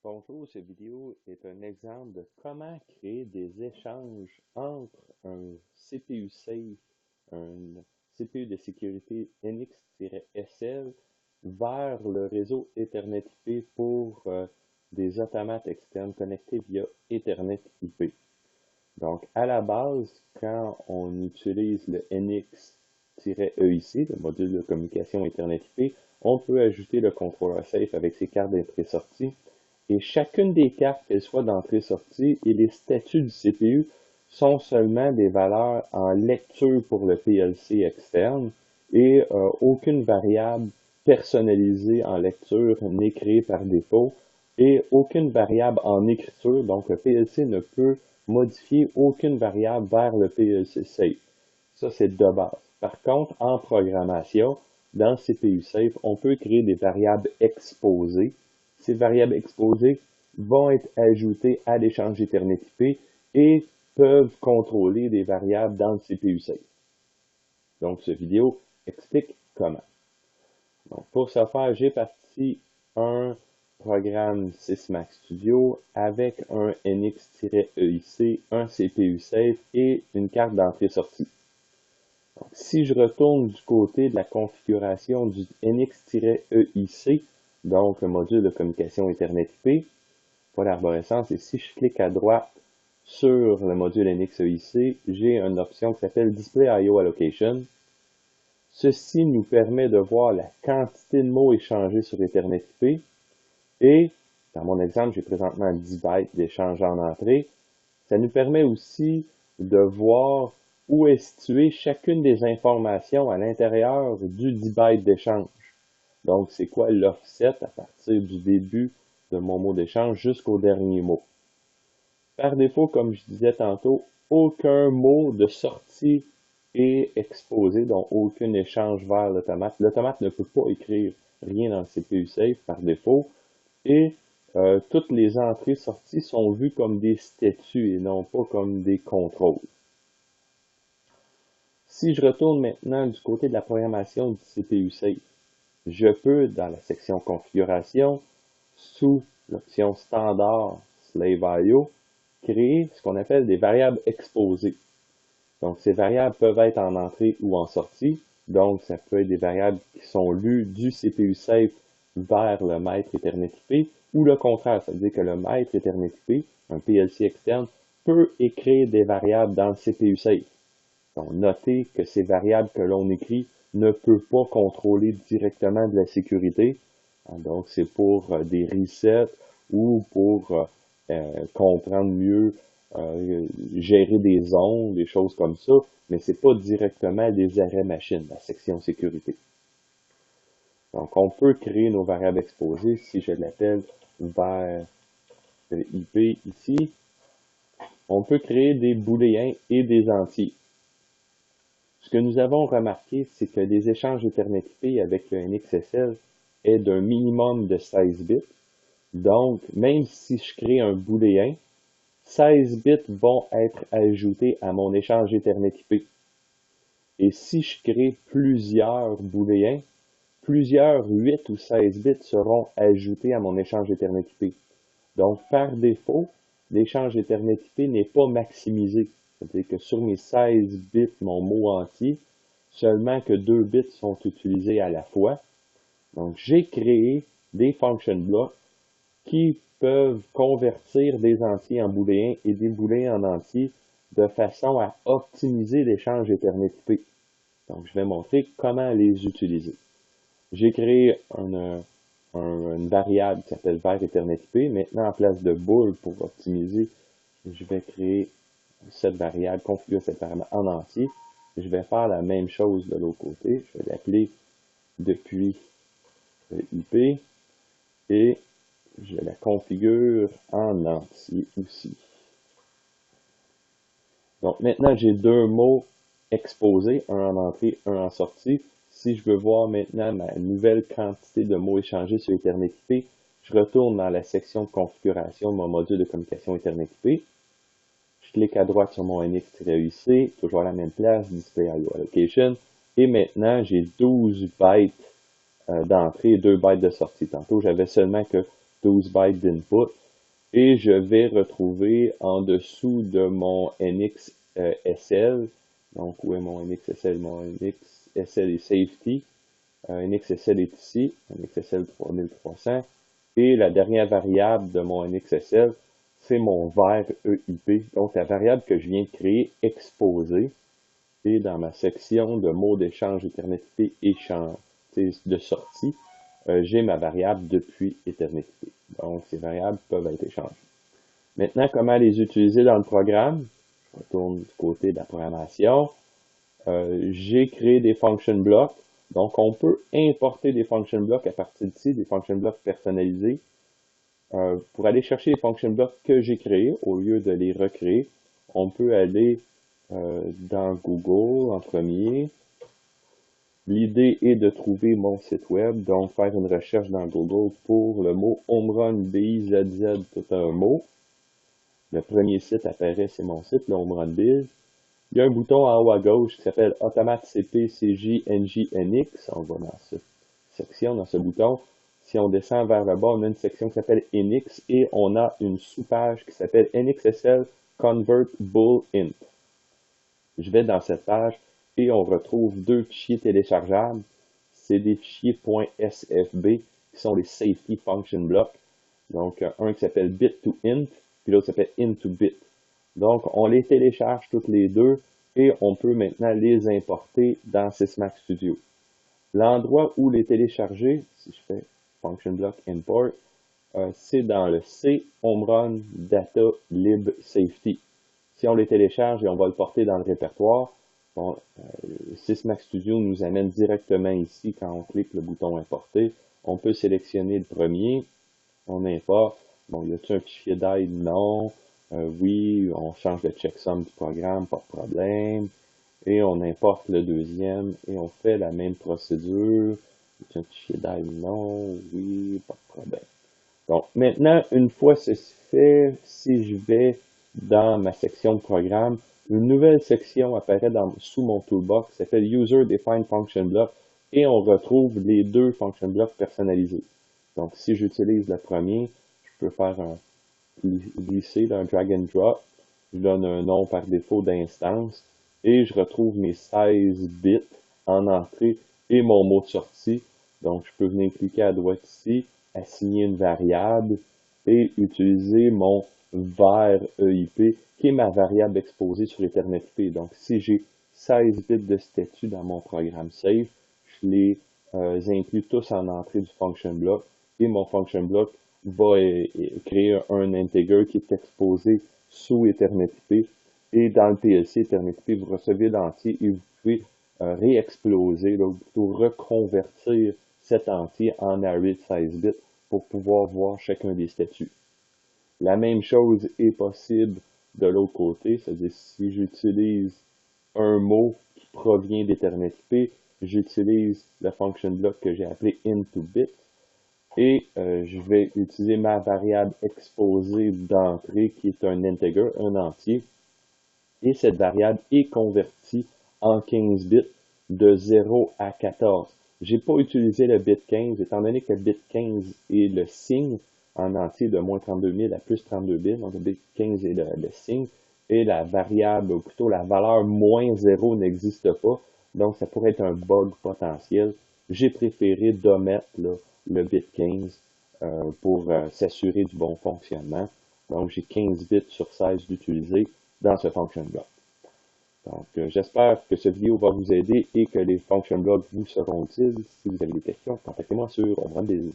Bonjour, cette vidéo est un exemple de comment créer des échanges entre un CPU safe, un CPU de sécurité NX-SL vers le réseau Ethernet IP pour des automates externes connectés via Ethernet IP. Donc, à la base, quand on utilise le NX-EIC, le module de communication Ethernet IP, on peut ajouter le contrôleur safe avec ses cartes d'entrée-sortie. Et chacune des cartes, qu'elles soient d'entrée-sortie, et les statuts du CPU sont seulement des valeurs en lecture pour le PLC externe et aucune variable personnalisée en lecture n'est créée par défaut et aucune variable en écriture, donc le PLC ne peut modifier aucune variable vers le PLC safe. Ça, c'est de base. Par contre, en programmation, dans CPU safe, on peut créer des variables exposées. Ces variables exposées vont être ajoutées à l'échange Ethernet IP et peuvent contrôler des variables dans le CPU safe. Donc, cette vidéo explique comment. Donc, pour ce faire, j'ai parti un programme Sysmax Studio avec un NX-EIC, un CPU safe et une carte d'entrée-sortie. Si je retourne du côté de la configuration du NX-EIC, donc le module de communication Ethernet IP, pour l'arborescence, et si je clique à droite sur le module NX-EIC, j'ai une option qui s'appelle Display I/O Allocation. Ceci nous permet de voir la quantité de mots échangés sur Ethernet IP et, dans mon exemple, j'ai présentement 10 bytes d'échange en entrée. Ça nous permet aussi de voir où est située chacune des informations à l'intérieur du 10 bytes d'échange. Donc, c'est quoi l'offset à partir du début de mon mot d'échange jusqu'au dernier mot. Par défaut, comme je disais tantôt, aucun mot de sortie est exposé, donc aucun échange vers l'automate. L'automate ne peut pas écrire rien dans le CPU safe par défaut et toutes les entrées-sorties sont vues comme des statuts et non pas comme des contrôles. Si je retourne maintenant du côté de la programmation du CPU safe, je peux, dans la section configuration, sous l'option standard slave IO, créer ce qu'on appelle des variables exposées. Donc, ces variables peuvent être en entrée ou en sortie. Donc, ça peut être des variables qui sont lues du CPU safe vers le maître Ethernet IP ou le contraire, c'est-à-dire que le maître Ethernet IP, un PLC externe, peut écrire des variables dans le CPU safe. Donc, notez que ces variables que l'on écrit ne peut pas contrôler directement de la sécurité. Donc, c'est pour des resets ou pour comprendre mieux, gérer des zones, des choses comme ça, mais c'est pas directement des arrêts machines, la section sécurité. Donc, on peut créer nos variables exposées si je l'appelle vers IP ici. On peut créer des booléens et des entiers. Ce que nous avons remarqué, c'est que les échanges Ethernet IP avec le NXSL est d'un minimum de 16 bits. Donc, même si je crée un booléen, 16 bits vont être ajoutés à mon échange Ethernet IP. Et si je crée plusieurs booléens, plusieurs 8 ou 16 bits seront ajoutés à mon échange Ethernet IP. Donc, par défaut, l'échange Ethernet IP n'est pas maximisé. C'est-à-dire que sur mes 16 bits, mon mot entier, seulement que 2 bits sont utilisés à la fois. Donc, j'ai créé des function blocks qui peuvent convertir des entiers en booléens et des booléens en entiers de façon à optimiser l'échange Ethernet IP. Donc, je vais montrer comment les utiliser. J'ai créé une variable qui s'appelle var Ethernet IP. Maintenant, en place de bool pour optimiser, je vais créer cette variable, configurer cette variable en entier. Je vais faire la même chose de l'autre côté. Je vais l'appeler depuis IP et je la configure en entier aussi. Donc maintenant, j'ai deux mots exposés, un en entrée, un en sortie. Si je veux voir maintenant ma nouvelle quantité de mots échangés sur Ethernet IP, je retourne dans la section de configuration de mon module de communication Ethernet IP. Je clique à droite sur mon NX-EIC, toujours à la même place, Display I/O Allocation. Et maintenant, j'ai 12 bytes d'entrée et 2 bytes de sortie. Tantôt, j'avais seulement que 12 bytes d'input. Et je vais retrouver en dessous de mon NXSL, donc où est mon NXSL? Mon NXSL est Safety, NXSL est ici, NXSL 3300, et la dernière variable de mon NXSL, c'est mon var EIP, donc la variable que je viens de créer exposée, et dans ma section de mots d'échange Ethernet-IP échange de sortie, j'ai ma variable depuis Ethernet-IP. Donc, ces variables peuvent être échangées. Maintenant, comment les utiliser dans le programme? Je retourne du côté de la programmation. J'ai créé des function blocks. Donc, on peut importer des function blocks à partir d'ici, des function blocks personnalisés. Pour aller chercher les function blocks que j'ai créés, au lieu de les recréer, on peut aller dans Google en premier. L'idée est de trouver mon site web, donc faire une recherche dans Google pour le mot Homerun BIZZ, tout un mot. Le premier site apparaît, c'est mon site, le Homerun Biz. Il y a un bouton en haut à gauche qui s'appelle Automate CP CJ NJ NX. On va dans cette section, dans ce bouton. Si on descend vers le bas, on a une section qui s'appelle NX et on a une sous-page qui s'appelle NXSL Convert Bool Int. Je vais dans cette page et on retrouve deux fichiers téléchargeables. C'est des fichiers .sfb qui sont les Safety Function Blocks. Donc, un qui s'appelle bit to int, puis l'autre s'appelle int to bit. Donc, on les télécharge toutes les deux et on peut maintenant les importer dans Sysmax Studio. L'endroit où les télécharger, si je fais function block import, c'est dans le C Homerun Data Lib Safety. Si on les télécharge et on va le porter dans le répertoire, bon, Sysmax Studio nous amène directement ici quand on clique le bouton importer. On peut sélectionner le premier, on importe. Bon, y a-t-il un fichier d'aide? Non. Oui, on change le checksum du programme, pas de problème. Et on importe le deuxième et on fait la même procédure. Y a-t-il un fichier d'aide? Non. Oui, pas de problème. Donc, maintenant, une fois ceci fait, si je vais dans ma section de programme, une nouvelle section apparaît sous mon toolbox qui s'appelle User Defined Function Block et on retrouve les deux function blocks personnalisés. Donc, si j'utilise le premier, je peux faire un glisser, un drag and drop. Je donne un nom par défaut d'instance et je retrouve mes 16 bits en entrée et mon mot de sortie. Donc, je peux venir cliquer à droite ici, assigner une variable et utiliser mon var EIP qui est ma variable exposée sur Ethernet-IP. Donc, si j'ai 16 bits de statut dans mon programme Safe, je les inclus tous en entrée du function block et mon function block va créer un integer qui est exposé sous Ethernet-IP et dans le PLC Ethernet-IP, vous recevez l'entier et vous pouvez réexploser, ou plutôt reconvertir cet entier en array de 16 bits pour pouvoir voir chacun des statuts. La même chose est possible de l'autre côté, c'est-à-dire si j'utilise un mot qui provient d'Ethernet-IP, j'utilise le function block que j'ai appelé into_bit et je vais utiliser ma variable exposée d'entrée qui est un integer, un entier, et cette variable est convertie en 15 bits de 0 à 14. J'ai pas utilisé le bit 15, étant donné que le bit 15 est le signe en entier de moins 32 000 à plus 32 bits, donc le bit 15 est le signe, et la variable, ou plutôt la valeur moins 0 n'existe pas, donc ça pourrait être un bug potentiel. J'ai préféré d'omettre le bit 15 pour s'assurer du bon fonctionnement. Donc j'ai 15 bits sur 16 d'utiliser dans ce function block. Donc, j'espère que cette vidéo va vous aider et que les function blocks vous seront utiles. Si vous avez des questions, contactez-moi sur Homerun Biz.